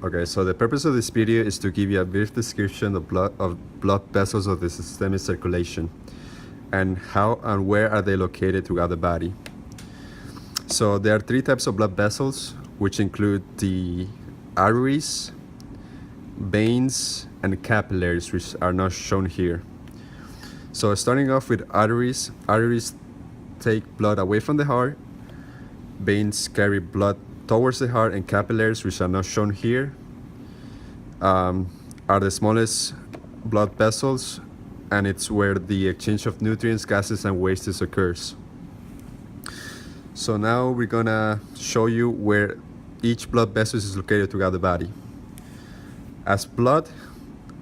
Okay, so the purpose of this video is to give you a brief description of blood vessels of the systemic circulation and how and where are they located throughout the body. So there are three types of blood vessels, which include the arteries, veins, and capillaries, which are not shown here. So starting off with arteries, arteries take blood away from the heart, veins carry blood towards the heart, and capillaries, which are not shown here, are the smallest blood vessels, and it's where the exchange of nutrients, gases, and wastes occurs. So now we're gonna show you where each blood vessel is located throughout the body. As blood,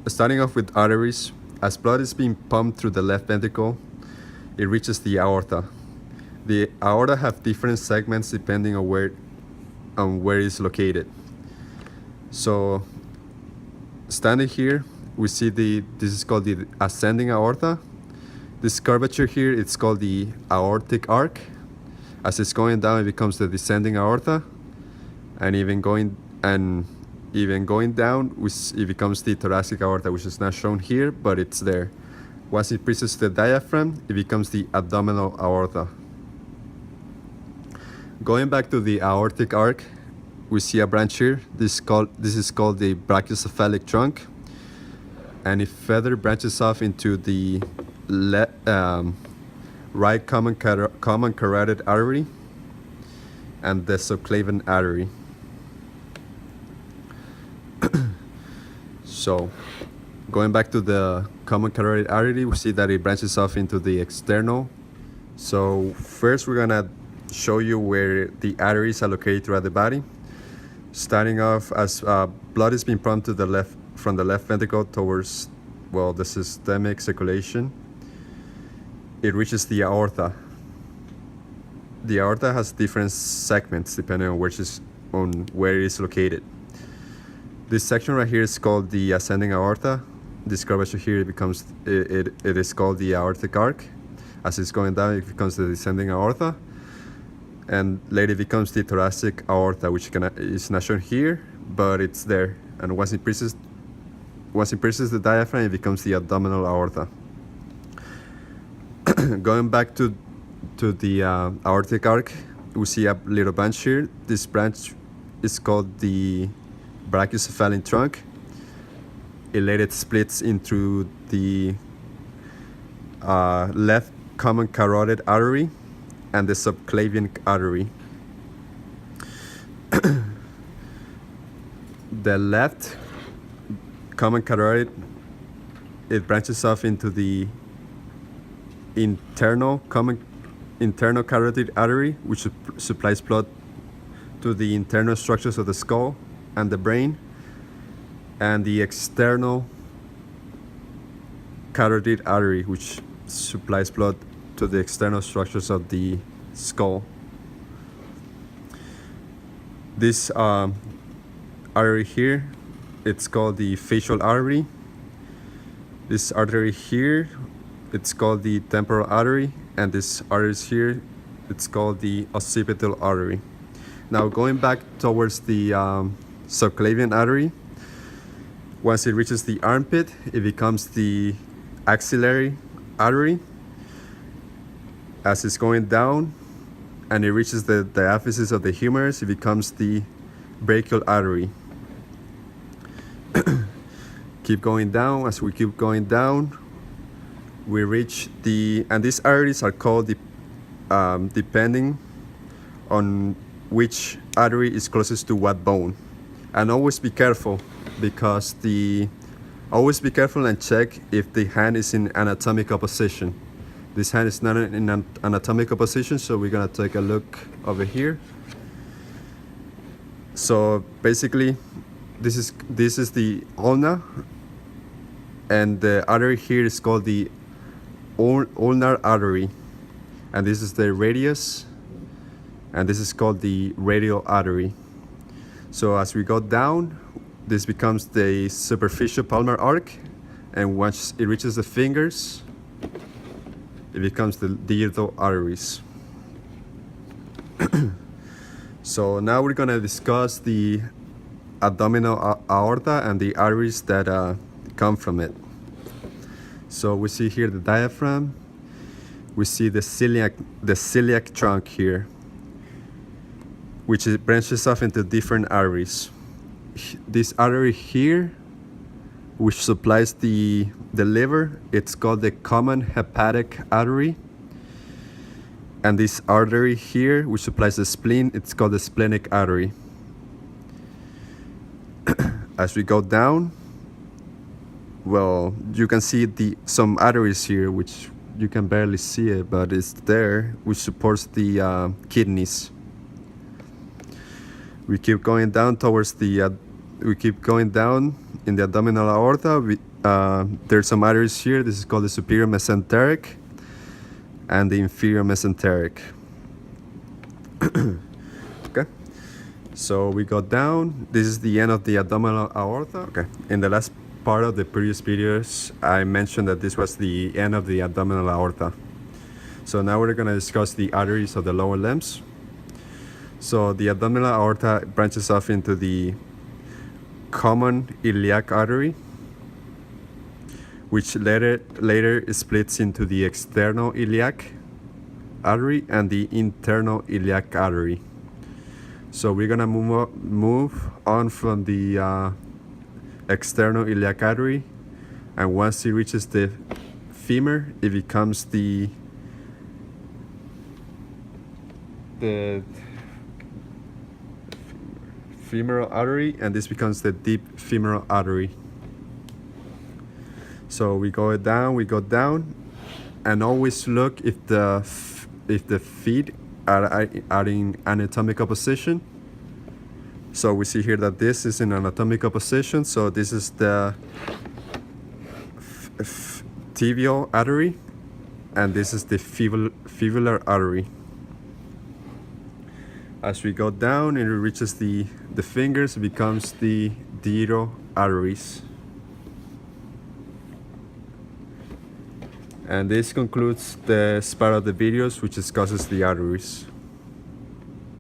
starting off with arteries, as blood is being pumped through the left ventricle, it reaches the aorta. The aorta have different segments depending on where it's located. So standing here, we see this is called the ascending aorta. This curvature here, it's called the aortic arc. As it's going down, it becomes the descending aorta, and even going down, it becomes the thoracic aorta, which is not shown here, but it's there. Once it reaches the diaphragm, it becomes the abdominal aorta. Going back to the aortic arc, we see a branch here. This is called the brachiocephalic trunk, and it further branches off into the right common carotid artery and the subclavian artery. So going back to the common carotid artery, we see that it branches off into the external. So first we're gonna show you where the arteries are located throughout the body. Starting off, as blood is being pumped from the left ventricle towards, the systemic circulation, it reaches the aorta. The aorta has different segments depending on where it is located. This section right here is called the ascending aorta. This curvature here it is called the aortic arc. As it's going down, it becomes the descending aorta, and later it becomes the thoracic aorta, which is not shown here, but it's there. And once it pierces the diaphragm, it becomes the abdominal aorta. Going back to the aortic arc, we see a little branch here. This branch is called the brachiocephalic trunk. It later splits into the left common carotid artery and the subclavian artery. The left common carotid, it branches off into the internal carotid artery, which supplies blood to the internal structures of the skull and the brain, and the external carotid artery, which supplies blood to the external structures of the skull. This artery here, it's called the facial artery. This artery here, it's called the temporal artery, and this artery here, it's called the occipital artery. Now going back towards the subclavian artery, once it reaches the armpit, it becomes the axillary artery. As it's going down and it reaches the diaphysis of the humerus, it becomes the brachial artery. Keep going down. As we keep going down, we reach and these arteries are called depending on which artery is closest to what bone. And always be careful, because always be careful and check if the hand is in anatomical position. This hand is not in an anatomical position, so we're gonna take a look over here. So basically, this is the ulna, and the artery here is called the ulnar artery, and this is the radius, and this is called the radial artery. So as we go down, this becomes the superficial palmar arc, and once it reaches the fingers, it becomes the digital arteries. So now we're gonna discuss the abdominal aorta and the arteries that come from it. So we see here the diaphragm. We see the celiac trunk here, which branches off into different arteries. This artery here, which supplies the liver, it's called the common hepatic artery. And this artery here, which supplies the spleen, it's called the splenic artery. As we go down, well, you can see some arteries here, which you can barely see it, but it's there, which supports the kidneys. We keep going down towards we keep going down in the abdominal aorta. There's some arteries here. This is called the superior mesenteric and the inferior mesenteric. Okay, so we go down. This is the end of the abdominal aorta. Okay, in the last part of the previous videos, I mentioned that this was the end of the abdominal aorta. So now we're going to discuss the arteries of the lower limbs. So the abdominal aorta branches off into the common iliac artery, which later splits into the external iliac artery and the internal iliac artery. So we're gonna move on from the external iliac artery, and once it reaches the femur, it becomes the femoral artery, and this becomes the deep femoral artery. So we go down, and always look if the feet are in anatomical position. So we see here that this is in anatomical position. So this is the tibial artery, and this is the fibular artery. As we go down and it reaches the fingers, it becomes the digital arteries. And this concludes this part of the videos which discusses the arteries.